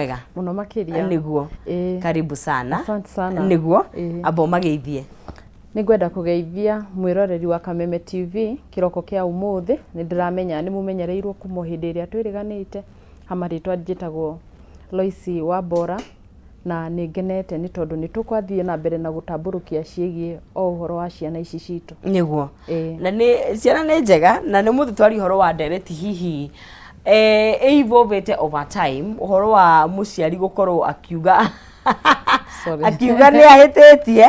Wega. Muno makiria. Niguo. Karibu sana. Asante sana. Niguo. Abo mageithie. Nigwenda kugeithia mwiroreri wa Kameme TV kiroko kia umuthi nindiramenya ni mumenyereirwo kumo hindi iria twiriganite hamaritwa njitagwo Loisi Wambora na ningenete ni tondu ni tukwathie na mbere na gutamburukia ciigie o uhoro wa ciana ici citu. Niguo. Na ni ciana ni njega na ni muthu twari uhoro wa ndereti hihi evolvete over time uhoro wa muciari gukorwo akiuga akiuga ni ahitetie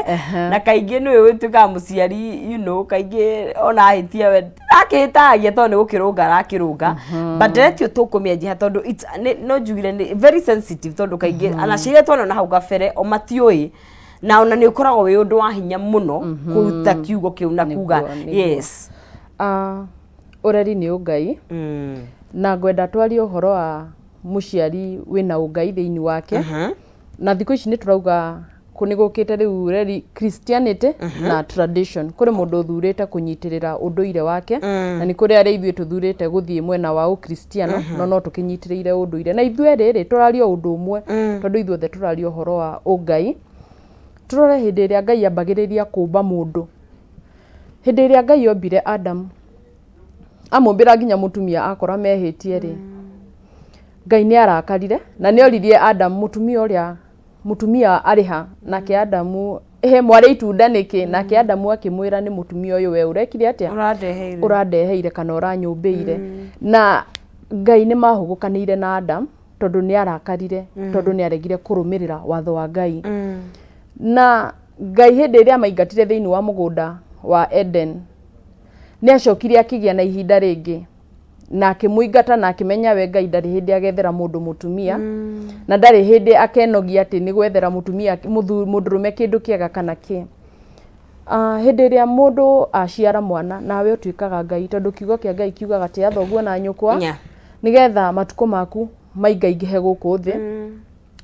na kaingi ni wituka muciari kaingi ona ahitia we akihitagia tondu ni gukirunga arakirunga but retio tukumieje tondu it's no jugire ni very sensitive tondu kaingi anaciria twana na hau gabere o matioi na ona ni ukoragwo wi undu wa hinya muno kuruta kiugo kiu na kuga yes ureri ni ungai na ngwenda twari uhoro wa muciari wina ungai thiini wake na thikũ ici ni turauga kunigukite riu reri Christianity na tradition kuri mundu thurite kunyitirira unduire wake na ni kuri ari ithuĩ tuthurite guthie mwena wa ukristiano no tukinyitirire unduire na ithuĩ riri turario undu umwe tondu ithuothe turario uhoro wa ungai turore hindi iria Ngai ambagiriria kumba mundu hindi iria Ngai ombire Adam amumbira nginya mutumia akora mehitie ri Ngai ni arakarire na ni oririe Adam mutumia ariha nake Adamu mwari itunda niki nake Adamu akimwira ni mutumia uyu we urekire atia uradeheire kana uranyumbeire na Ngai ni mahugukanire na Adam tondu ni arakarire tondu ni aregire kurumirira watho wa Ngai na Ngai hindi iria maingatire thiini wa mugunda wa Eden ni acokirie akigia na ihinda ringi na akimuingata na akimenya we Ngai ndari hindi agethera mundu mutumia na ndari hindi akenogia ati ni gwethera mutumia mundurume kindu kiega kana ki hindi iria mundu aciara mwana nawe utuikaga Ngai tondu kiugo kia Ngai kiugaga ati athoguo na nyukwa nigetha matuko maku maingaingihe guku thi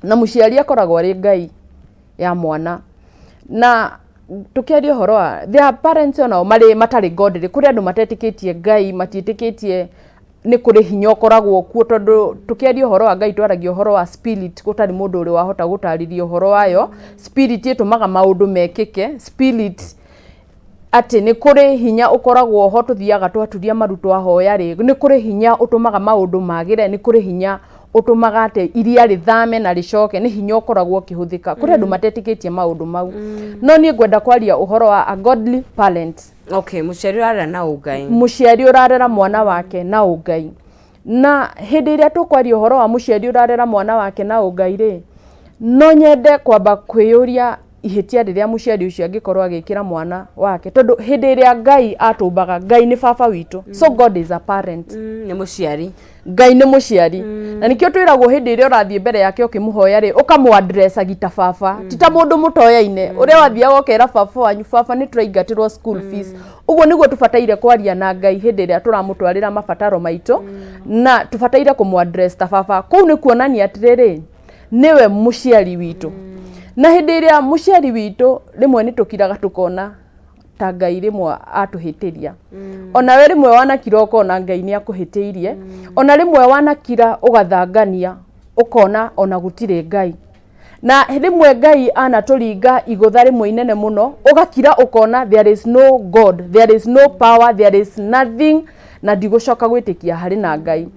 na muciari akoragwo ari Ngai ya mwana na tukiaria uhoro wa their parents onao mari matari godly kuri andu matetikitie Ngai matitikitie ni kuri hinya ukoragwo kuo tondu tukiaria uhoro wa Ngai twaragia uhoro wa spirit gutari mundu uri wahota gutariria uhoro wayo spirit itumaga maundu mekike spirit ati ni kuri hinya ukoragwo ho tuthiaga twaturia marutwa hoya ri ni kuri hinya utumaga maundu magire ni kuri hinya utumaga ate iria rithame na ricoke ni hinya ukoragwo kihuthika kuri andu matetikitie maundu mau no ni ngwenda kwaria uhoro wa a godly parent muciari urarera na ungai muciari urarera mwana wake na ungai na hindi iria tukwaria uhoro wa muciari urarera mwana wake na ungai ri no nyende kwamba kwiyuria ihitia riria muciari ucio angikorwo agikira mwana wake tondu hindi iria Ngai atumbaga Ngai ni baba witu so God is a parent ni muciari Ngai ni muciari na nikio twiragwo hindi iria urathie mbere yake ukimuhoya ri ukamu address agita baba tita mundu mutoyaine uria wathia gokera baba wanyu baba ni turaingatirwo school fees uguo niguo tubataire kwaria na Ngai hindi iria turamutwarira mabataro maitu na tubataire kumu address ta baba kou ni kuonania atiriri niwe muciari witu na hindi iria muciari witu rimwe ni tukiraga tukona ta Ngai rimwe atuhitiria ona we rimwe wanakira ukona Ngai ni akuhitiirie ona rimwe wanakira ugathangania ukona ona gutire Ngai na rimwe Ngai anaturinga igutha rimwe inene muno ugakira ukona there is no God there is no power there is nothing na ndigucoka gwitikia hari na Ngai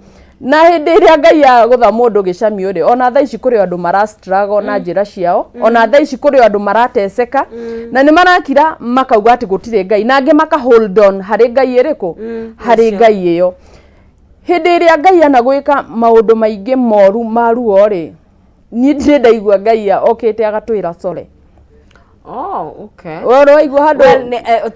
na hindi iria Ngai agutha mundu gicamio ri ona thaa ici kuri andu mara struggle na njira ciao ona thaa ici kuri andu marateseka na ni marakira makauga ati gutire Ngai na ange maka hold on hari Ngai iriku hari Ngai iyo hindi iria Ngai anagwika maundu maingi moru maruo ri ni ndire ndaigua Ngai okite agatwira sore Woro waigua handu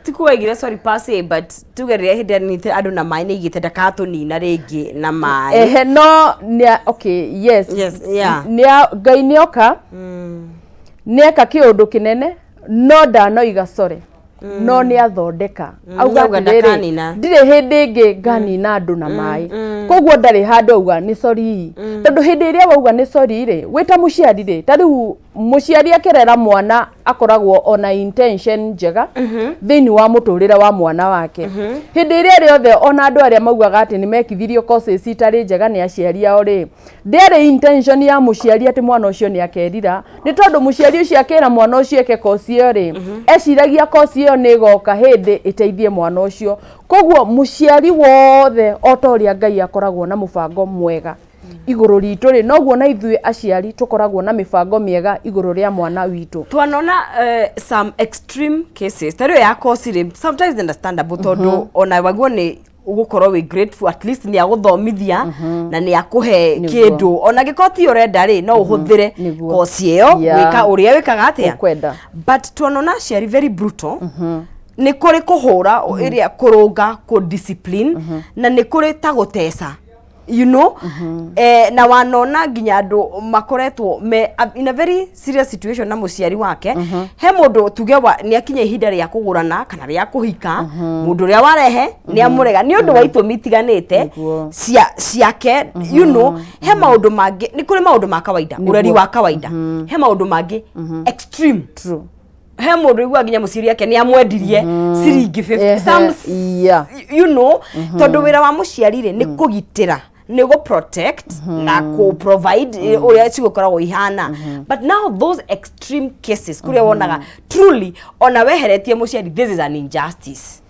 tikuwaigire sorry passe but tugeria hindi ni andu na mai ni igite ndakatu nina ringi na mai no yes Ngai ni oka nieka kiundu kinene no ndanoiga sore no ni athondeka auga ndire hindi ingi nganina andu na mai koguo ndari handu auga ni sorry tondu hindi iria wauga ni sorry ri wita muciari ri tariu muciari akirera mwana akoragwo ona intention njega thiini wa muturire wa mwana wake hindi iria riothe ona andu aria maugaga ati ni mekithirio courses itari njega ni aciari ao ri ndere intention ya muciari ati mwana ucio ni akerira ni tondu muciari ucio akira mwana ucio eke course iyo ri eciragia course iyo ni goka hindi iteithie mwana ucio koguo muciari wothe otoria Ngai akoragwo na mubango mwega iguru ritu ri noguo na ithuĩ aciari tukoragwo na mibango miega iguru ria mwana witu twanona some extreme cases tario ya course sometimes understandable tondu ona wagwo ni ugukorwo we grateful at least ni aguthomithia na ni akuhe kindu ona gikoti urenda ri no uhuthire course iyo wika uria wikaga atia but twanona ciari very brutal ni kuri kuhura iria kurunga ku discipline na ni kuri ta gutesa you know na wanona nginya andu makoretwo me in a very serious situation na muciari wake he mundu tuge ni akinya ihinda ria kugurana kana ria kuhika mundu ria warehe ni amurega ni undu wa itumi tiganite ciake you know he maundu mangi ni kuri maundu ma kawaida ureri wa kawaida he maundu mangi extreme true he mundu igwa nginya muciari yake ni amwendirie ciringi 50 you know tondu wira wa muciari ri ni kugitira ni go protect na ko provide uria cigukoragwo ihana but now those extreme cases kuria wonaga truly ona weheretie muciari this is an injustice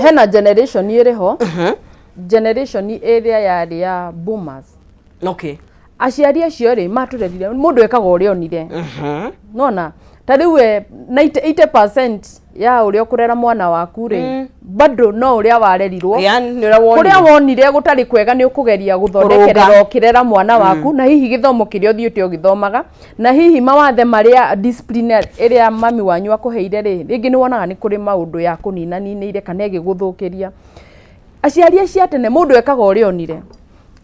hena generation iriho generation iria yari ya boomers okay aciari acio ri maturerire mundu ekaga uria onire nona tariwe 80% ya uria kurera mwana waku ri bado no uria warerirwo kuria wonire gutari kwega ni ukugeria guthondekerera ukirera mwana waku na hihi githomo kiria uthiite ugithomaga na hihi mawathe maria discipline iria mami wanyu akuheire ri ringi ni wonaga ni kuri maundu ya kunina ninire kana igiguthukiria aciari acio tene mundu ekaga uria onire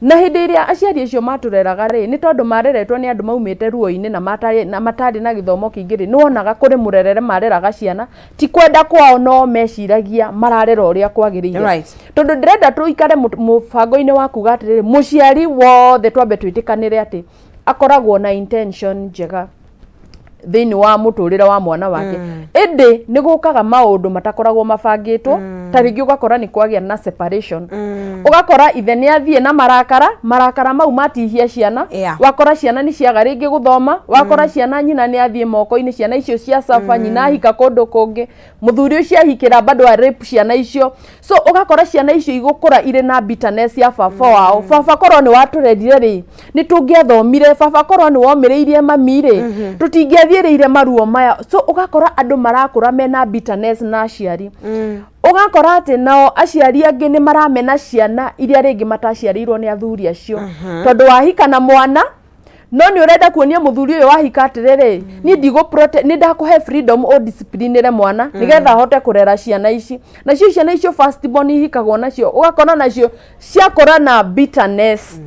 na hindi iria aciari acio matureraga ri ni tondu mareretwo ni andu maumite ruo-ini na matari na githomo kingi ri ni wonaga kuri murerere mareraga ciana ti kwenda kwao no meciragia mararera uria kwagirire tondu ndirenda tuikare mubango-ini waku gatiriri muciari wothe twambe twitikanire ati akoragwo na intention njega thiini wa muturire wa mwana wake indi ni gukaga maundu matakoragwo mabangitwo ta ringi ugakora ni kwagia na separation ugakora ithe ni athie na marakara mau matihia ciana wakora ciana ni ciaga ringi guthoma wakora ciana nyina ni athie moko-ini ciana icio cia safa nyina hika kundu kungi muthuri ucio ahikira bado a rape ciana icio so ugakora ciana icio igukura ire na bitterness ya baba wao baba korwo ni waturerire ri ni tungiathomire baba korwo ni womireirie mami ri tutingiathireire maruo maya so ugakora andu marakura mena bitterness na aciari ugakora ati nao aciari angi ni maramena ciana iria ringi mataciarirwo ni athuri acio tondu wahika na mwana no ni urenda kuonia muthuri uyu wahika atiriri ni ndigo protect ni ndakuhe freedom o discipline re mwana nigetha hote kurera ciana ici na cio ciana icio first born ihikagwo nacio ugakora nacio ciakora na bitterness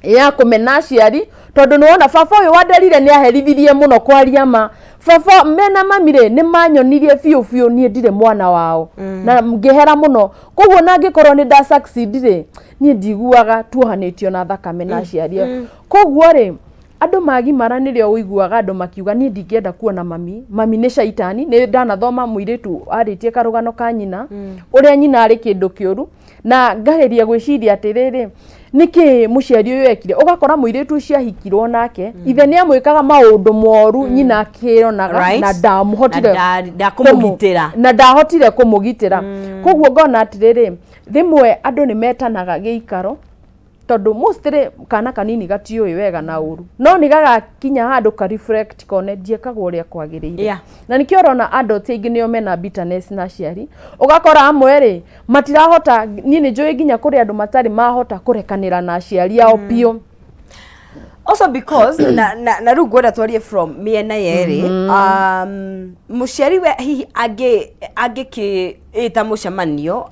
ya kumena aciari tondu nuona baba uyu wanderire ni aherithirie muno kwaria ma baba mena mamire ni manyonirie fiu ni ndire mwana wao na ngihera muno koguo na ngikorwo ni nda succeed ri ni ndiguaga tuohanitio na thakame na aciari koguo ri andu magimara nirio uiguaga andu makiuga ni ndingienda kuona mami ni shaitani ni ndanathoma muiritu aritie karugano ka nyina uria nyina ari kindu kiuru na ngageria gwiciria atiriri niki muciari uyu ekire ugakora muiritu ucio ahikirwo nake ithe ni amwikaga maundu moru nyina akironaga na ndahotire kumugitira koguo ngona atiriri thimwe andu ni metanaga giikaro tondu mostly kana kanini gatioi wega na uru no ni gagakinya handu ka reflect kone ndiekaga uria kwagirire na nikio rona adults ingi nio mena bitterness na ciari ugakora amwe ri matirahota nini njui nginya kuri andu matari mahota kurekanira na ciari ao pio also because na rugwenda twarie from miena yeri muciari we hihi agi ita mucemanio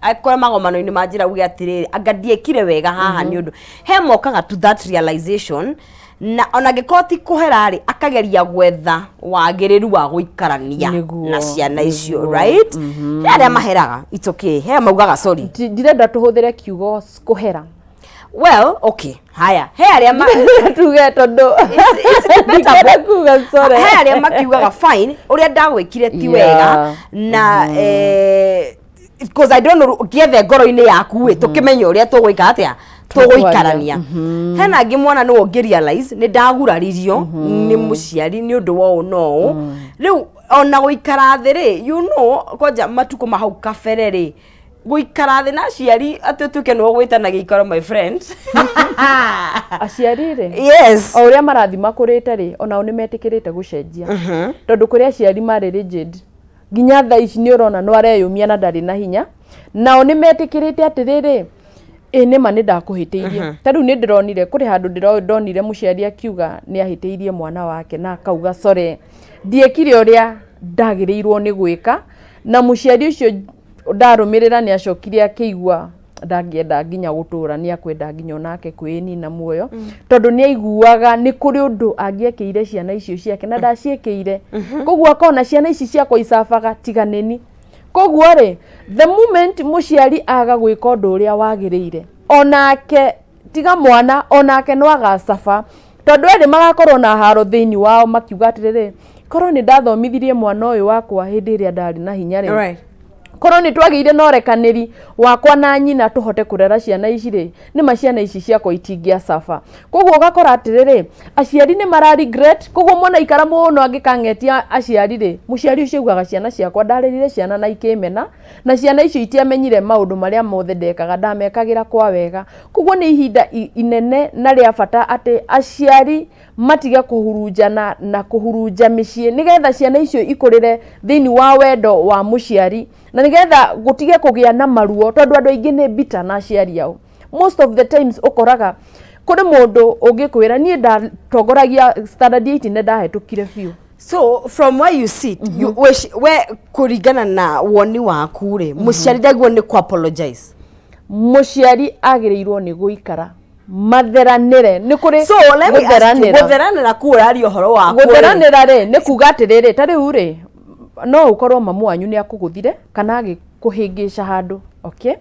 akora magomano-ini manjira ugi atiriri angadie wega haha ni undu he mokaga to that realization na ona gikoti kuherari akageria gwetha wagiriru wa guikarania na ciana icio right aria maheraga it's okay he maugaga sorry ndirenda tuhuthire kiugo kuhera Well, okay. Haya. He aria tuge tondu kuga sorry. He aria makiugaga fine. Uria ndagwikire ti wega na because I don't know giethe ngoro-ini yaku wi tukimenya uria tugwika atia tugwikarania. Hena ngi mwana no ongerealize ni ndaguraririo ni muciari ni undu wa no. Riu ona guikara thi ri you know koja matuko mahau kabere ri guikara thi na ciari ati tuke no gwitanagia ikoro my friend. Aciari ri yes o uria marathi makurite ri ona oni metikirite gucenjia tondu kuria aciari mari rigid ginya tha ici ni urona no areyumia na ndari na hinya na oni metikirite atiriri ni ma ni ndakuhitiirie tariu ni ndironire kuri handu ndonire muciari akiuga ni ahitiirie mwana wake na akauga sorry ndiekire uria ndagiriirwo ni gwika na muciari ucio ndarumirira ni acokire akigua ndangienda nginya gutura ni akwenda nginya nake kwini na muoyo tondu ni aiguaga ni kuri undu angiekeire ciana icio ciake na ndaciekeire koguo akona ciana ici ciakwa icabaga tiganeni koguo ri the moment muciari aga gwika undu uria wagiriire onake tiga mwana onake no agacaba tondu eri magakorwo na haro thiini wao makiuga atiriri korwo ni ndathomithirie mwana uyu wakwa hindi iria ndari na hinya ri right korwo ni twagire no rekaniri wakwa na nyina tuhote kurera ciana ici ri ni maciana ici ciakwa itingia safa koguo gakora atiriri aciari ni mara regret koguo mwana ikara muno angikangetia aciari ri muciari ucio ugaga ciana ciakwa ndarerire ciana na ikimena na ciana icio itiamenyire maundu maria mothe ndekaga ndamekagira kwa wega koguo ni ihinda inene na ria bata ati aciari matige kuhurunjana na kuhurunja micii nigetha ciana icio ikurire thiini wa wendo wa muciari na nigetha gutige kugia na maruo tondu andu aingi ni bitter na aciari ao most of the times ukoraga kuri mundu ungikwira nie ndatongoragia standard 8 ne ndahetukire biu. So from where you sit you where kuringana na woni waku ri muciari ndagwo ni ku apologize muciari agirirwo ni guikara matheranire ni kuri so let me ask you gutheranira kuurario horo wa gutheranira ri ni kuga atiriri tariu ri no ukorwo mamu wanyu ni akuguthire kana agikuhingica handu okay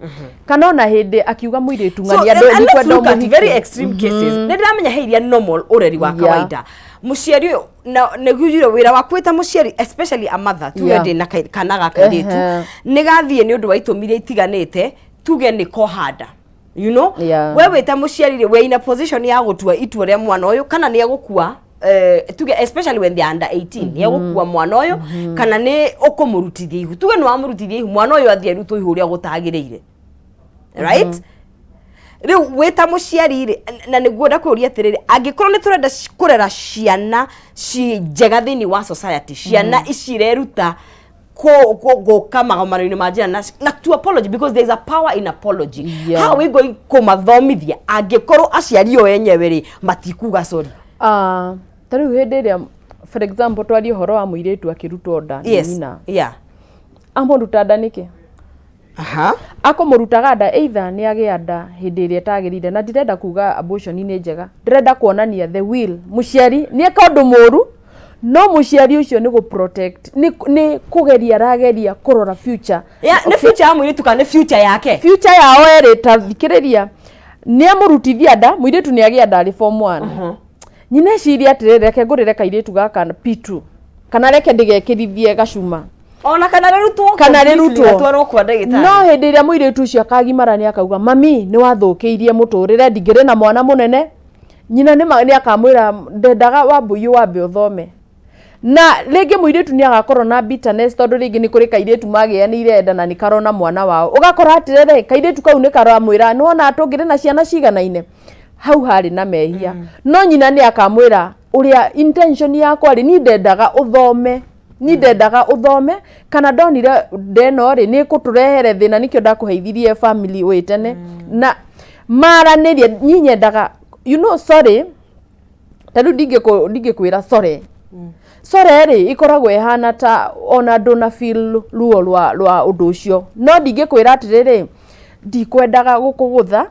kana ona hindi akiuga muiritu ngani andu ni kwenda umuhiki very extreme cases ni ndiramenya heiria normal ureri wa kawaida muciari na negujire wira wa kwita muciari especially a mother tuge ndi na kana gakairetu ni gathie ni undu wa itumire itiganite tuge ni kohanda you know we wita muciari ri we in a position ya gutua itua ria mwana uyu kana ni agukua tuge especially when they are under 18 ni agukua mwana uyu kana ni ukumurutithia ihu tuge ni wamurutithia ihu mwana uyu athie ruto ihu ria gutagiriire right riu wita muciari ri na niguo ndakuria atiriri angikorwo ni turenda kurera ciana ci njega thiini wa society ciana icireruta go kama mamarino majana na to apology because there is a power in apology how are we going kumathomithia angikorwo aciari o enyewe ri matikuga sorry tariu hindi ria for example twari horo wa muiretu akirutwo nda nina amuruta nda niki akomurutaga nda either ni agia nda hindi ria tagirire na ndirenda kuga abortion ni njega ndirenda kuonania the will muciari ni akondu muru no muciari ucio ni go protect ni kugeria rageria kurora future ni future ya muiretu kana future yake future yao eri tathikiriria ni amurutithia nda muiretu ni agia nda form 1 nyina ciria atirire reke ngurire kairetu gaka P2 kana reke ndigekirithie gacuma ona kana rerutwo atwarwo kwa ndagitari no hindi ria muiretu ucio akagimara ni akauga mami ni wathukiirie muturire ndigire na mwana munene nyina ni akamwira ndendaga wambuyu wambe uthome na rĩngĩ mũirĩtu nĩ agakorwo na bitterness tondu rĩngĩ nĩ kũrĩ kairĩtu magĩanĩire enda na nĩ karona mwana wao ũgakora atĩrĩrĩ kairĩtu kau nĩ karamwĩra nĩwona tũngĩrĩ na ciana ciganaine hau harĩ na mehia no nyina nĩ akamwĩra ũrĩa intention yakwa rĩ ni ndendaga ũthome kana ndonire ndeno rĩ nĩ kũtũrehere thĩna nĩkĩo ndakũheithirie family wĩtene na maranĩrie nyinyendaga you know sorry tondũ ndingĩkwĩra sorry sorry ri ikoragwo ihana ta ona ndona feel ruo rwa undu ucio no ndingĩkwĩra atiriri ndikwendaga gukugutha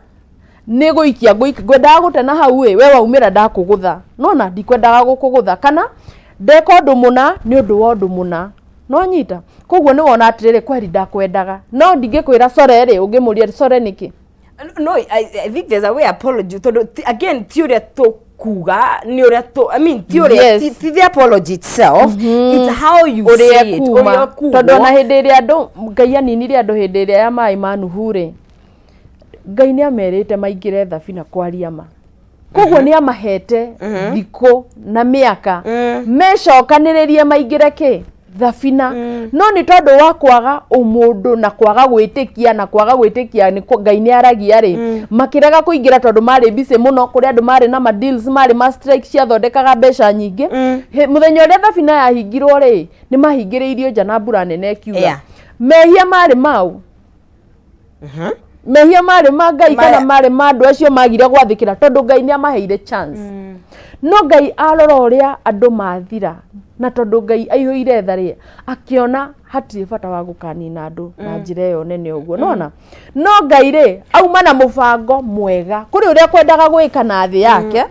ni guikia ngwendaga gutena hau we waumira ndakugutha nona ndikwendaga gukugutha kana ndeka undu muna ni undu wa undu muna no nyita koguo ni wona atiriri kweri ndakwendaga no ndingĩkwĩra sorry ri ungimuria sorry niki No, I think there's a way apology. Again, theory to kuga, I mean, theory, the apology itself, it's how you say it. Todo na hindiri ando, Ngai aninire ando hindiri ya mai manuhure. Ngai ni amerite maingire thabina kwaria ma. Koguo ni amahete thiko na miaka mecokaniririe maingire ki thabina no ni tondu wa kwaga umundu na kwaga gwitikia ni Ngai ni aragia ri makiraga kuingira tondu mari busy muno kuri andu mari na ma deals mari ma strike cia thondekaga mbeca nyingi muthenya uria thabina yahingirwo ri ni mahingiriirio nja na mbura nene kiura mehia mari mau mehia mari ma Ngai kana mari ma andu acio magire gwathikira tondu Ngai ni amaheire chance no Ngai arora uria andu mathira na tondu Ngai aihũire thari akiona hatire bata wa gukanina andu na njira yo nene uguo nona no Ngai ri auma na mubango mwega kuri uria kwendaga gwika na thi yake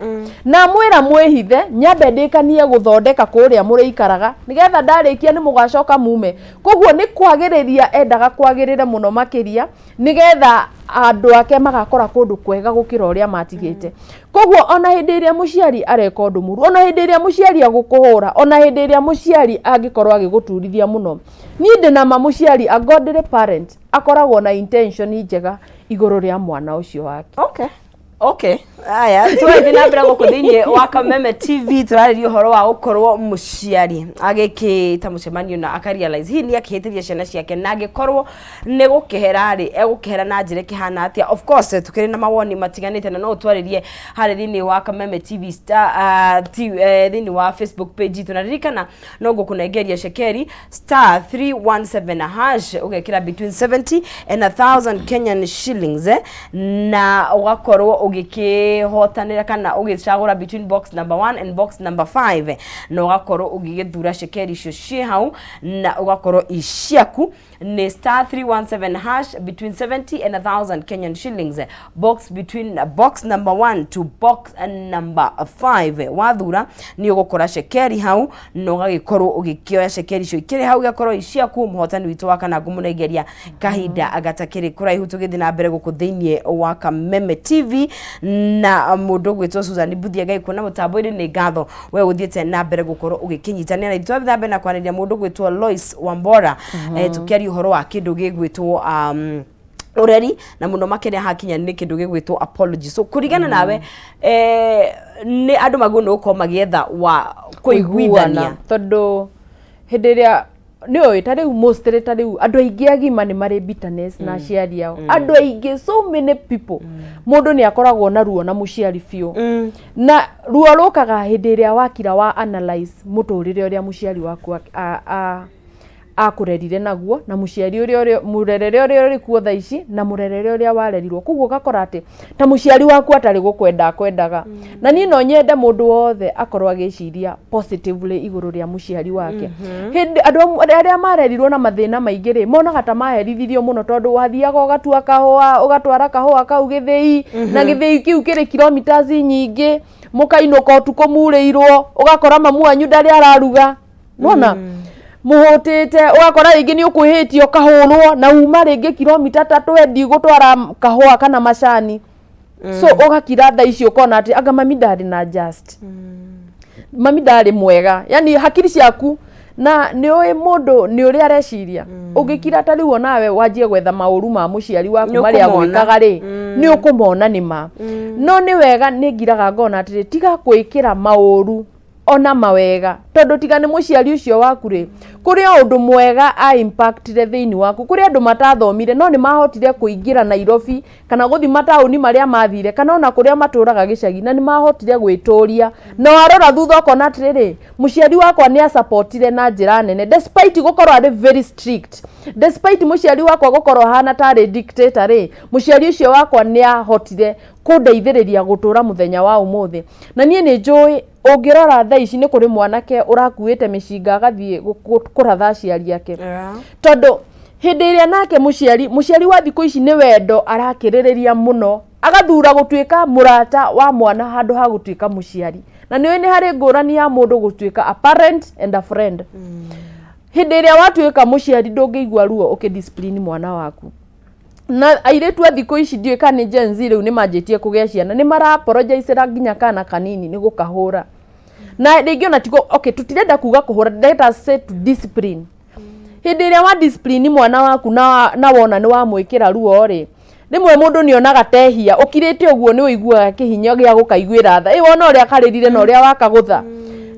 na mwira mwihithe nyambe ndikanie guthondeka kuria muri ikaraga nigetha ndarikia ni mugacoka mume koguo ni kwagiriria endaga kwagirire muno makiria nigetha andu ake magakora kundu kwega gukira uria matigite koguo ona hindi iria muciari areka undu muru ona hindi iria muciari agukuhura ona hindi iria muciari angikorwa agiguturithia muno ni ndina mamuciari a godly parent akoragwo na intention njega iguru ria mwana ucio wake. Okay. Aya, tuwe na mbere goko thiini wa Kameme TV turaririo horo wa gukorwo muciari agikita mucemanio na akarealize hii ni akihitiria ciana ciake na agikorwo ni gukihera ri egukihera na njire kihana atia. Of course tukiri na mawoni matiganite na no twaririe hari thiini wa Kameme TV star thiini wa Facebook page tunaririkana no gukunengeria shekeri star 317 hash ugekira between 70 and 1000 Kenyan shillings na ugakorwo ugikihotanira kana ugicagura between box number 1 and box number 5 na ugakorwo ugigithura shekeri icio cie hau na ugakorwo iciaku ni star 317 hash between 70 and 1000 Kenyan shillings box between box number 1 to box number 5 wathura ni ugukora shekeri hau no gagikorwo ugikioya shekeri icio ikiri hau gakorwo iciaku muhotani witu wa kana ngumunegeria kahinda agatakiri kuraihu tugithi na mbere guku thiini wa Kameme TV na mundu gwitwo Susan Buthia Ngai kuna mutambo-ini ni ngatho we uthiete na mbere gukorwo ugikinyitania na itwa bithambe na kwaniria mundu gwitwo Lois Wambora tukiari uhoro wa kindu gigwitwo ureri na muno makene hakinya ni kindu gigwitwo apology so kurigana nawe ni andu maguno uko magietha wa kuiguithania tondu hindiria no itariu mostly tariu andu aingi agima ni mari bitterness na ciari yao andu aingi so many people mundu ni akoragwo na ruo na muciari fiu na ruo rukaga hindiria wakira wa analyze muturire uria muciari waku akurerire naguo na muciari uria murerere uria uri kuo thaici na murerere uria warerirwo kuguo gakora ati ta muciari waku atari gukwendaga na ni no nyende mundu wothe akorwo agiciria positively iguru ria muciari wake hindi andu aria marerirwo na mathina maingi ri monaga ta maherithithio muno tondu wathiaga ugatua kahua ugatwara kahua kau githii na githii kiu kiri kilometers nyingi mukainuka utuko mureirwo ugakora mamu anyu ndari araruga nona muhotete ugakora ringi ni ukuhitio kahurwo na uma ringi kilomita 3 endi gutwara kahua kana macani so ugakira tha icio kona ati anga mami ndari na just mami ndari mwega yani hakiri ciaku na ni oi mundu ni uri areciria ugikira tari wo nawe wajie gwetha mauru ma muciari waku mari agwikaga ri ni ukumona nima no ni wega ni ngiraga ngona ati tiga kwikira mauru ona mawega tondu tigane muciari ucio waku ri kuri undu mwega a impactire thiini waku kuri andu matathomire no ni mahotire kuingira Nairobi kana guthi matauni maria mathire kana ona kuria maturaga gicagi na ni mahotire gwituria no arora thutha ukona atiriri muciari wakwa ni supportire na njira nene despite gukorwo ari very strict despite muciari wakwa gukorwo hana tari dictator ri muciari ucio wakwa ni ahotire kundeithiriria gutura muthenya wa umuthi na nie ni njui ungirora tha ici ni kuri mwanake urakuite micinga agathie kuratha aciari yake tondu hindi iria nake muciari wa thikũ ici ni wendo arakiririria muno agathura gutuika murata wa mwana handu ha gutuika muciari na ni hari ngurani ya mundu gutuika a parent and a friend hindi iria watuika muciari ndungĩigua ruo ukidiscipline mwana waku na airetu athiko ici ndiwe kana Gen Z riu ni manjitie kugea ciana ni mara apologize nginya kana kanini ni gukahura na rĩngĩ ona tigo okay tutirenda kuga kuhura, let us say to discipline. Hĩndĩ ĩrĩa wa discipline mwana waku na wona ni wa mwĩkĩra ruo ri rimwe mundu ni onaga tehia ukirite uguo ni uiguaga kihinya gĩa gukaiguĩra tha wona ũrĩa karĩrire na ũrĩa wakagũtha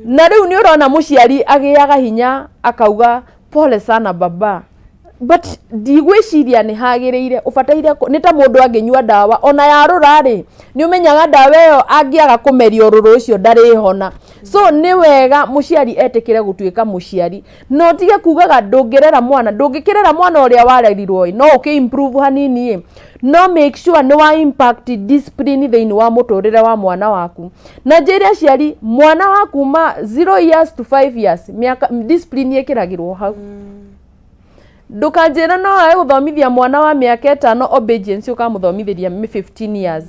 na rĩu ni ũrona mũciari agĩaga hinya akauga pole sana baba, but ndigwĩciria nĩ hagĩrĩire ũbataire nĩ ta mũndũ angĩnyua ndawa ona yarũra rĩ nĩ ũmenyaga ndawa ĩyo angĩaga kũmeria ũrũrũ ũcio ndarĩhona. So nĩ wega mũciari etĩkĩre gũtuĩka mũciari no tige kugaga ndũngĩrera mwana ũrĩa warerirwo no ũkĩ-improve hanini no make sure nĩ wa impact discipline thĩinĩ wa mũtũrĩre wa mwana waku. Na njĩra aciari mwana waku ma 0 years to 5 years miaka discipline ĩkĩragĩrwo hau. Ndukanjĩra no gũthomithia mwana wa mĩaka 5 obedience ũkamũthomithĩria 15 years.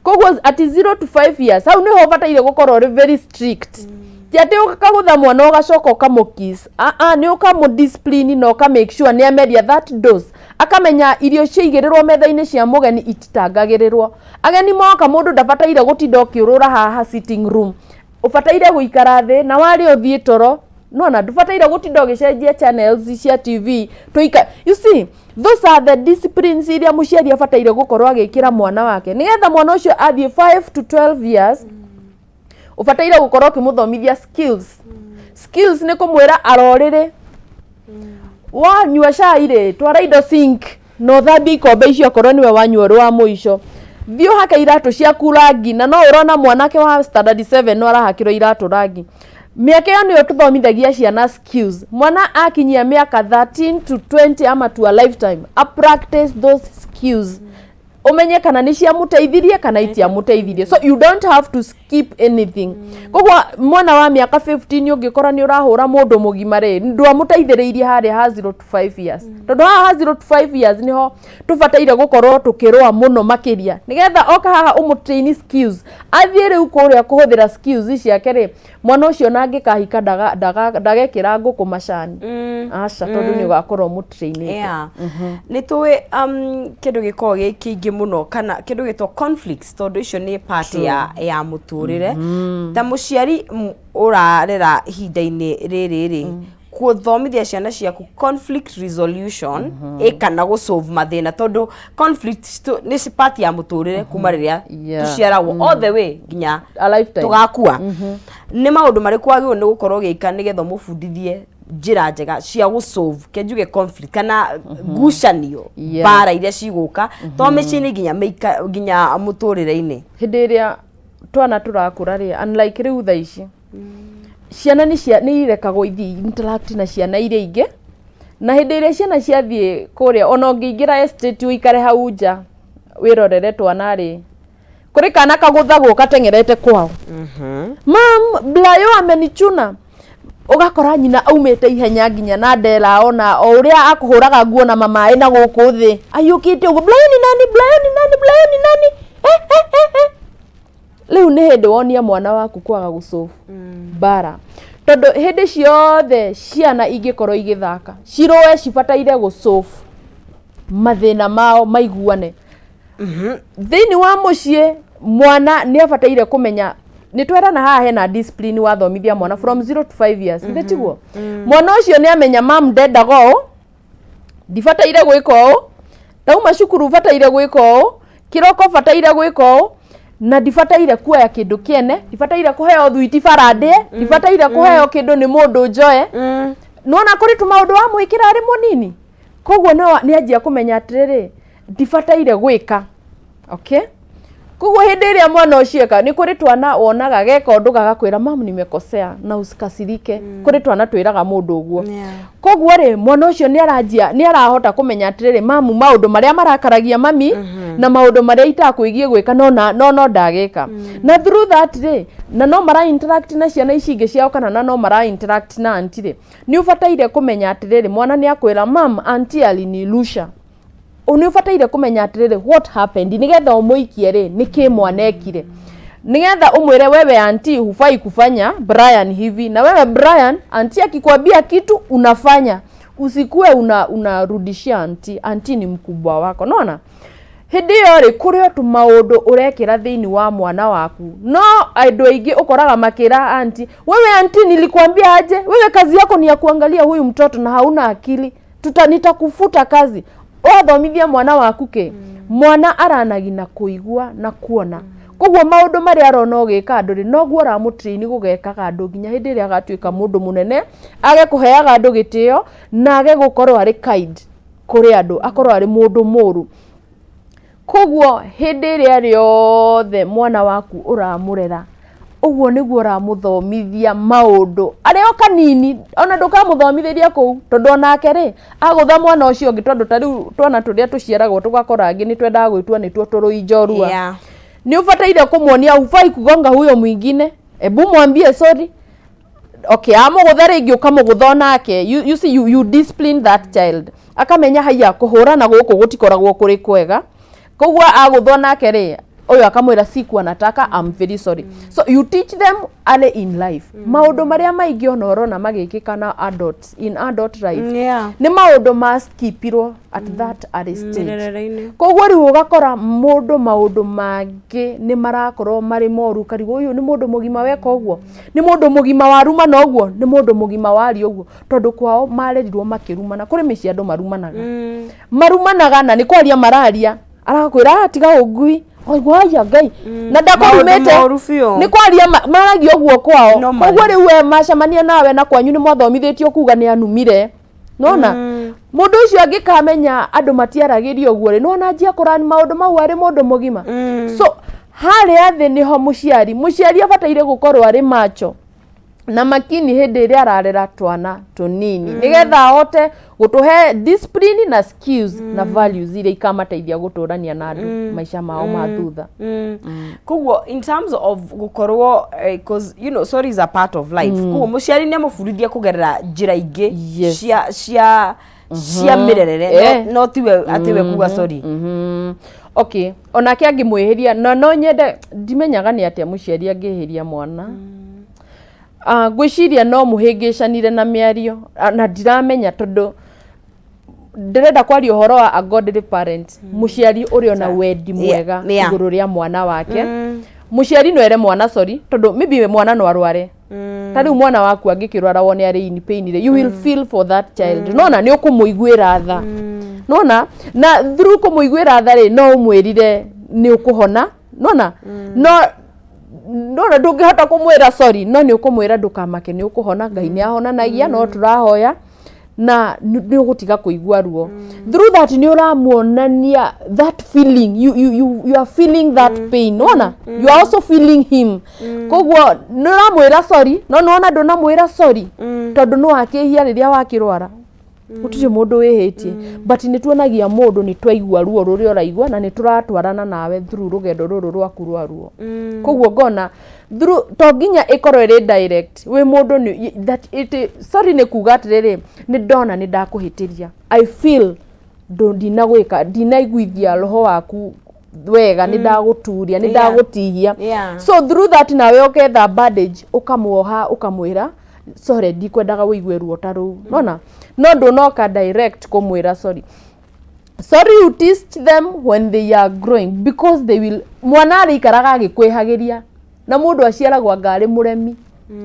Koguo at 0 to 5 years hau niho bataire gũkorwo very strict. Ti atĩ ũkagũtha mwana ũgacoka ũkamũkiss. Nĩ ũkamũdiscipline na ũka-make sure nĩ ameria that dose. Akamenya irio ciaigĩrĩrwo metha-inĩ cia mũgeni ititangagĩrĩrwo. Ageni moka mũndũ ndabataire gũtinda ũkĩũrũra haha sitting room. Ũbataire gũikara thĩ na warĩ ũthiĩ toro no na ndubataire gũtinda ũgĩcenjia channels cia TV tuika. You see, those are the disciplines iria mũciari abataire gũkorwo agĩkĩra mwana wake nigetha mwana ũcio athiĩ 5 to 12 years ũbataire gũkorwo ũkĩmũthomithia skills. Skills nĩ kũmwĩra arorĩrĩ wanyua cai rĩ twara indo sink no thambia ikombe icio korwo niwe wanyua rwa mũico thiĩ ũhake iratũ ciaku rangi na no ũrona mwanake wa standard 7 no arahakĩrwo iratũ rangi. Miaka ĩyo nĩyo tũthomithagia ciana skills. Mwana akinyia miaka 13 to 20 ama to a lifetime a practice those skills. Umenye kana nĩ ciamũteithirie kana itiamũteithirie. So you don't have to skip anything. Koguo mwana wa miaka 15 ũngĩkora nĩ ũrahũra mũndũ mũgima rĩ ndwamũteithĩrĩirie harĩa ha 0 to 5 years. Tondũ ha 0 to 5 years niho tũbataire gũkorwo tũkĩrũa mũno makĩria nigetha oka haha ũmũtrain skills athiĩ rĩu kũrĩa kũhũthĩra skills ciake rĩ mwana ũcio na angĩkahika ndagekĩra ngũkũ macani. Aca tondũ nĩ ũgakorwo mũtrainĩte. Nĩ tũĩ kĩndũ gĩkoragwo gĩ kĩingĩ mũno kana kĩndũ gĩtwo conflicts tondũ icio nĩ part ya mũtũrĩre. Ta mũciari ũrarera ihinda-inĩ rĩrĩ gũthomithia ciana ciaku conflict resolution kana gũsolve mathĩna tondũ conflict nĩ part ya mũtũrĩre kuma rĩrĩa tũciaragwo all the way nginya tũgakua. Nĩ maũndũ marĩkũ wagĩrĩirwo nĩ gũkorwo gĩka nĩgetha mũbundithie njĩra njega cia gũsolve kenjuge conflict kana ngucanio bara iria cigũka to mĩciĩ-inĩ nginya mũtũrĩre-inĩ. Hĩndĩ ĩrĩa twana tũrakũra rĩ unlike rĩu thaa ici ciana nĩ irekagwo ithi interact na ciana iria ingĩ na hĩndĩ ĩrĩa ciana ciathiĩ kũrĩa ona ũngĩingĩra estate ũikare hau nja wĩrorere twana rĩ kũrĩ kana kagũthagwo kateng'erete kwao. Mam Blayo amenichuna ugakora nyina aumĩte ihenya nginya na ndera ona o ũrĩa akũhũraga nguo na mama ena gũkũ thĩ ayũkĩte ũguo Blayo ni nani rĩu nĩ hĩndĩ wonia mwana waku kwaga gũsolve bara tondũ hĩndĩ ciothe ciana ingĩkorwo igĩthaka cirũe cibataire gũsolve mathĩna mao maiguane. Thĩinĩ wa mũciĩ mwana nĩ abataire kũmenya nĩ twerana haha hena discipline wathomithia mwana from 0 to 5 years tiguo mwana ũcio nĩ amenya mam ndendaga ũũ ndibataire gwĩka ũũ ndauma cukuru bataire gwĩka ũũ kĩroko bataire gwĩka ũũ na ndibataire kuoya kĩndũ kĩene ndibataire kũheo thwiti barandĩ ndibataire kũheo kĩndũ nĩ mũndũ njoe nona kũrĩ tũmaũndũ wa mwĩkĩra arĩ mũnini koguo nĩ anjia kũmenya atĩrĩrĩ ndibataire gwĩka. Okay, koguo hĩndĩ ĩrĩa mwana ũcio eka nĩ kũrĩ twana wonaga geka ũndũ gagakwĩra mamu nimekosea na usikasirike. Kũrĩ twana twĩraga mũndũ ũguo. Koguo rĩ mwana ũcio nĩ arahota kũmenya atĩrĩrĩ mamu maũndũ marĩa marakaragia mami na maũndũ marĩa itakũigie gwĩka no ndageka. Na through that rĩ na no mara interact na ciana ici ingĩ ciao kana no mara interact na aunti rĩ nĩ ũbataire kũmenya atĩrĩrĩ mwana nĩ akwĩra mam aunti alinilusha nĩ ũbataire kũmenya atĩrĩrĩ what happened nigetha ũmũikie rĩ nĩkĩ mwana ekire nigetha umwire wewe aunti hufai kufanya Brian hivi na wewe Brian aunti akikwambia kitu unafanya usikue unarudishia anti ni mkubwa wako. Unaona? Hindi yori kurio tu maundu urekira thiini wa mwana waku. No andu aingi ukoraga makira anti, wewe anti nilikwambia aje? Wewe kazi yako ni ya kuangalia huyu mtoto na hauna akili. Nitakufuta kazi. Wathomithia mwana waku ke. Mwana aranagina kuigua na kuona. Koguo maundu mari arona ugika andu ri noguo ramutrain gugekaga andu nginya hindi iri agatuika mundu munene age kuheaga andu gitio na age gukorwo ari kind kuri andu akorwo ari mundu muru. Koguo hindi iri riothe mwana waku uramurera uguo niguo uramuthomithia maundu ario kanini ona ndukamuthomithiria kuu tondu onake ri agutha mwana ucio ungi tondu tariu twana turia tuciaragwo tugakora angi ni twendaga gwitwa ni tuo turui njorua. Ni ufataire kumuonia ufai kugonga huyo mwingine. Ebu mwambie sorry. Okay, amugutha ringi ukamugutha nake. You see you discipline that child. Akamenya haya kuhura na guku gutikoragwo kuri kwega. Koguo agutha nake ri oyo akamwira siku anataka I'm very sorry. So you teach them early in life. Maundu maria maingi ona orona magikika na adults in adult life. Ni maundu maskipirwo at that early stage. Koguo ri ugakora maundu mangi ni marakorwo mari moru karigo uyu ni mundu mugima weka uguo. Ni mundu mugima waruma na uguo, ni mundu mugima wari uguo. Tondu kwao marerirwo makirumana kuri mici andu marumanaga. Marumanaga na ni kwaria mararia. Arakwira tiga ugui. Oigwaya ngai na ndakorumete ni kwaria maragi oguo kwao. Koguo riu we macamania nawe na kwanyu ni mwathomithitio kuga ni anumire. Nona mundu ucio angikamenya andu matiaragirio oguo ri nona njia kurani maundu mau ari mundu mugima. So hari athi niho muciari abataire gukorwo ari macho na makini hindi iri ararera twana tunini nigetha ahote gutuhe discipline na skills na values iria ikamateithia guturania na andu maisha mao ma thutha. Koguo in terms of gukorwo because you know sorry is a part of life. Koguo muciari ni amufurithia kugerera njira ingi cia mirerere no tiwe atiwe kuga sorry. Okay, onake angimwihiria no nyende ndimenyaga ni atia muciari angihiria mwana. Gwiciria no muhingicanire na miario na ndiramenya tondu ndirenda kwaria uhoro wa a godly parent. Muciari uri ona wendi mwega iguru ria mwana wake. Muciari no ere mwana sorry tondu maybe mwana no arware. Tariu mwana waku angikirwara wone ari in pain you will feel for that child. Nona ni ukumuiguira tha. Nona na through kumuiguira tha ri no umwirire ni ukuhona. Nona no ndungihota kumwira sorry no ni ukumwira ndukamake ni ukuhona ngai ni ahonanagia no turahoya na ni ugutiga kuigua ruo. Through that ni uramuonania that feeling you are feeling that pain. Nona you are also feeling him. Koguo ni uramwira sorry no nona ndunamwira sorry tondu no akihia riria wakirwara utire mundu wihitie but ni tuonagia mundu ni twaigua ruo ruri oraigua na ni turatwarana nawe through rugendo ruru rwaku rwa ruo. Koguo ngona through to nginya ikorwo iri direct we mundu ni that it sorry ni kuga atiriri ni ndona ni ndakuhitiria I feel ndinagwika ndinaiguithia roho waku wega ni ndaguturia ni ndagutihia. So through that nawe uketha bandage ukamuoha ukamwira sorry ndikwendaga wigue ruo taru. Nona no ndonoka direct kumwira sorry. Sorry you teach them when they are growing because they will mwana arikaraga agikwehagiria na mundu aciaragwo ngari muremi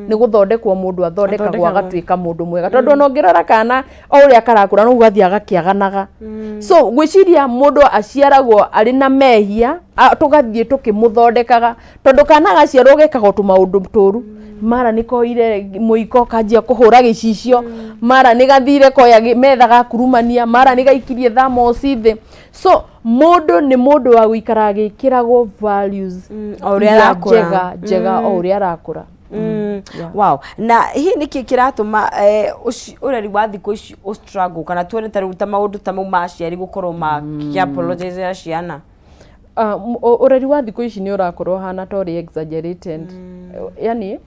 ni guthondekwo mundu athondekagwo agatuika mundu mwega tondu no ngirora kana o uria karakura no ugathia agakiaganaga. So gwiciria mundu aciaragwo ari na mehia tugathie tukimuthondekaga tondu kana gaciarwo gekago tu maundu turu mara nikoire muiko kanjia kuhura gicicio mara nigathire koya metha gakurumania mara nigaikirie thamosi thi. So mundu ni mundu wa guikara agikiragwo values uria arakura jega uria arakura. Wow, na hii niki kiratuma ureri wa thiku ici struggle kana tuone taruta maundu ta mau maciari gukorwo ma apologize ciana. Ureri wa thiku ici ni urakorwo hana tori exaggerated. Yani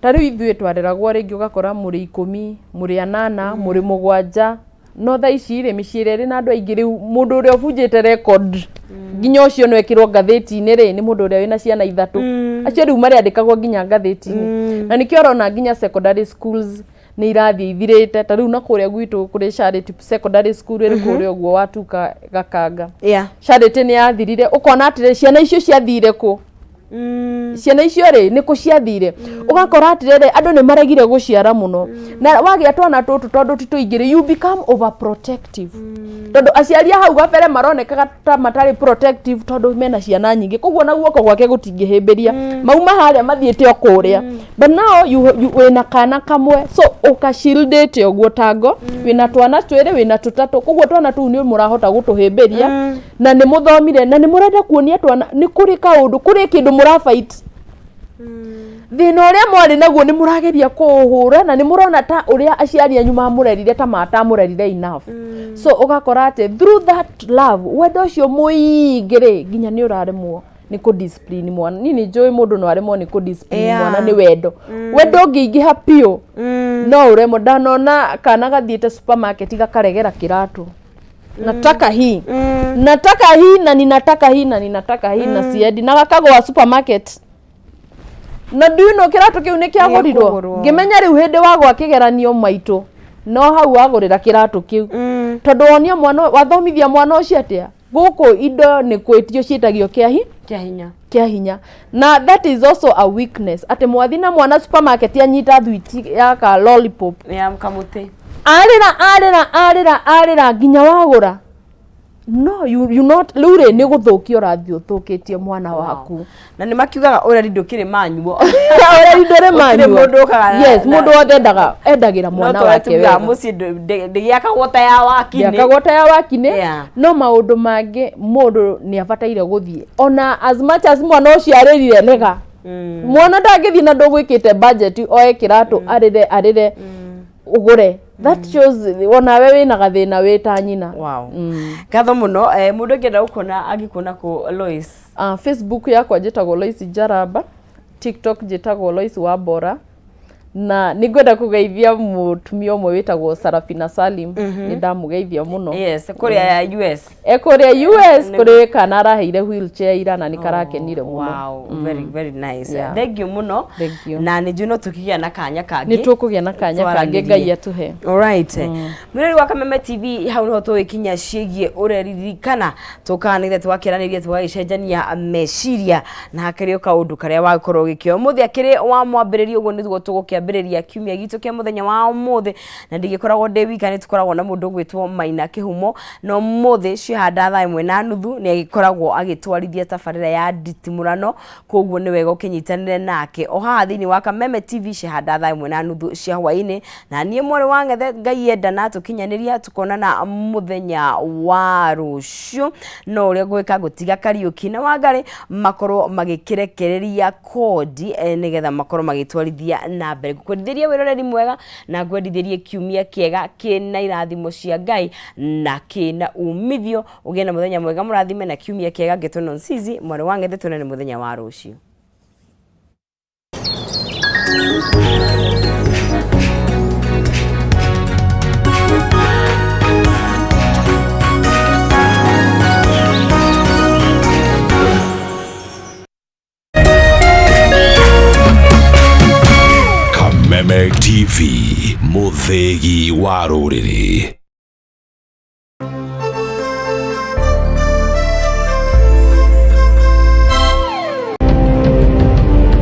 tariu ithuĩ twareragwo ringi ugakora muri 10 muri 8 muri 7 no tha ici ri miciire ri na andu aingi riu mundu uria ubunjite record nginya ucio no ekirwo ngatheti-ini ri ni mundu uria wina ciana 3 acio riu mari andikagwo nginya ngatheti-ini na nikio rona nginya secondary schools nĩ irathi ithirĩte ta rĩu na kũrĩa gwitũ kũrĩ Charity Secondary School ĩrĩ kũrĩa ũguo watuka Gakanga Charity nĩ yathirire ũkona atĩrĩ ciana icio ciathire kũ ciana icio rĩ nĩ kũ ciathire ũgakora atĩrĩ andũ nĩ maregire gũciara mũno na wagĩa twana tũtũ tondũ ti tũingĩrĩ you become overprotective tondũ aciari hau gabere maronekaga ta matarĩ protective tondũ mena ciana nyingĩ koguo na guoko gwake gũtingĩhĩmbĩria mauma harĩa mathiĩte o kũrĩa but now you wĩna kana kamwe so ũkashildĩte ũguo tango wĩna twana twĩrĩ wĩna tũtatũ koguo twana tũu nĩ mũrahota gũtũhĩmbĩria na nĩ mũthomire na nĩ mũrenda kuonia twana nĩ kũrĩ kaũndũ kũrĩ kĩndũ mũrafight thĩna ũrĩa mwarĩ naguo nĩ mũrageria kũhũra na nĩ mũrona ta ũrĩa aciari anyu mamũrerire ta matamũrerire enough so ũgakora atĩ through that love wendo ũcio mũingĩ nginya nĩ ũraremwo nĩ kũ discipline mwana nini njũĩ mũndũ no aremwo nĩ kũ discipline mwana nĩ wendo wendo ũngĩingĩha piũ no ũremwo ndanona kana gathiĩte supermarket gakaregera kĩratũ nataka hii nataka hii na ninataka hii na ninataka hii na siendi na gakagwa supermarket na do you know kĩratũ kĩu nĩ kĩagũrirwo ngĩmenya rĩu hĩndĩ wagwa kĩgeranio maitũ no hau wagũrĩra kĩratũ kĩu tondũ wonia mwana wathomithia mwana ũcio atĩa gũkũ indo nĩ kwĩtio ciĩtagio kĩa hinya na that is also a weakness atĩ mwathi na mwana supermarket anyita thwiti ya ka lollipop ya mkamuti arĩra nginya wagũra no you not lure nĩ gũthũkia ũrathi ũthũkĩtie mwana waku na nĩ makiugaga ũreri ndũkĩrĩ manyuo ũreri ndũrĩ manyuo yes mũndũ wothe endagĩra mwana wake wega mũciĩ ndĩgĩakagwo ta ya wakinĩ no maũndũ mangĩ mũndũ nĩ abataire gũthiĩ ona as much as mwana ũcio arĩrire nega mwana ndangĩthiĩ na ndũgwĩkĩte budget oe kĩratũ arĩre ugure that shows ona we wina gathina wita nyina wow gatho muno mundu ngenda ukona agikona ku Lois Facebook yakwa njitagwo Lois Jaraba TikTok njitagwo Lois Wabora na ningwenda kugeithia mutumia umwe witagwo Sarafina Salim ni ndamugeithia muno yes kuria US kuria US kuri kana araheire wheelchair ira na nikarakenire muno wow very nice thank you muno na ni juno tukigia na kanya kangi ni tukugia na kanya kangi ngai atuhe all right mwiri wa Kameme TV hau no twikinya ciĩgie ureririkana tukanire twakiranĩrie twagicenjania meciria na hakĩrĩ kaundu karia wakorwo gĩkĩo muthi akĩrĩ wa mwambĩrĩrio ũguo nĩguo tũgũkĩambĩrĩria kiumia gitu kia muthenya wa umuthi na ndigikoragwo ndi wika ni tukoragwo na mundu gwitwo Maina Kihumo no muthi cihanda thaa 1:30 ni agikoragwo agitwarithia tabarĩra ya nditimurano koguo ni wega ukinyitanire nake o haha thini wa Kameme TV cihanda thaa 1:30 cia hwaini na nie mwari wa ngethe ngai enda na tukinyaniria tukonana muthenya wa rucio no uria gwika gutiga Kariuki na Wangari makorwo magikirekereria kodi nigetha makorwo magitwarithia na mbere kwendithĩria wĩroreri mwega na kwendithĩrie kiumia kiega kina irathimo cia Ngai na kina umithio ugie na muthenya mwega mũrathime na kiumia kiega ngĩtwo Nonsizi mwari wa ngethe tuonane muthenya wa rũciũ. Kameme TV, muthegi wa rũrĩrĩ.